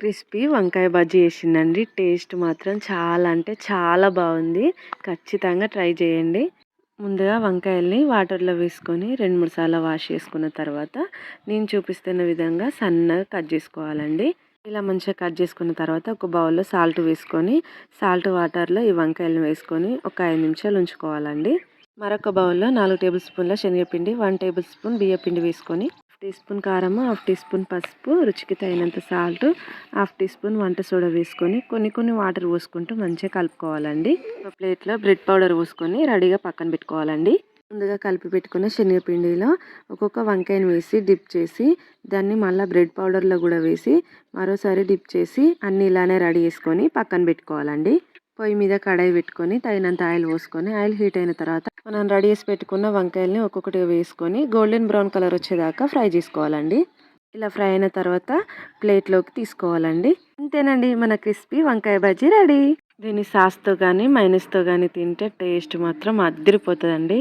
Crispy వంకాయ bajji వేసిందండి. Taste మాత్రం చాలా అంటే చాలా బాగుంది. ఖచ్చితంగా ట్రై చేయండి. ముందుగా వంకాయల్ని వాటర్లో వేసుకొని 2-3 సార్లు వాష్ చేసుకున్న తర్వాత నేను చూపిస్తున్న విధంగా సన్నగా కట్ చేసుకోవాలండి. ఇలా మంచిగా కట్ చేసుకున్న తర్వాత ఒక బౌల్లో సాల్ట్ వేసుకొని వాటర్లో ఈ వంకాయలను వేసుకొని ఒక 5 నిమిషాలు ఉంచుకోవాలండి. మరొక బౌల్లో 4 టేబుల్ స్పూన్ల శనగపిండి, 1 టేబుల్ స్పూన్ బియ్యపిండి వేసుకొని, హాఫ్ టీ స్పూన్ కారం, హాఫ్ టీ స్పూన్ పసుపు, రుచికి తగినంత సాల్ట్, హాఫ్ టీ స్పూన్ వంట సోడా వేసుకొని కొన్ని వాటర్ పోసుకుంటూ మంచిగా కలుపుకోవాలండి. ఒక ప్లేట్లో బ్రెడ్ పౌడర్ పోసుకొని రెడీగా పక్కన పెట్టుకోవాలండి. ముందుగా కలిపి పెట్టుకున్న శనగపిండిలో ఒక్కొక్క వంకాయను వేసి డిప్ చేసి దాన్ని మళ్ళీ బ్రెడ్ పౌడర్లో కూడా వేసి మరోసారి డిప్ చేసి అన్ని ఇలానే రెడీ చేసుకొని పక్కన పెట్టుకోవాలండి. పొయ్యి మీద కడాయి పెట్టుకొని తగినంత ఆయిల్ పోసుకొని ఆయిల్ హీట్ అయిన తర్వాత మనం రెడీ చేసి పెట్టుకున్న వంకాయల్ని ఒక్కొక్కటి వేసుకొని గోల్డెన్ బ్రౌన్ కలర్ వచ్చేదాకా ఫ్రై చేసుకోవాలండి. ఇలా ఫ్రై అయిన తర్వాత ప్లేట్లోకి తీసుకోవాలండి. అంతేనండి, మన క్రిస్పీ వంకాయ బజ్జీ రెడీ. దీన్ని సాస్తో కానీ మైనస్తో కానీ తింటే టేస్ట్ మాత్రం అదిరిపోతుందండి.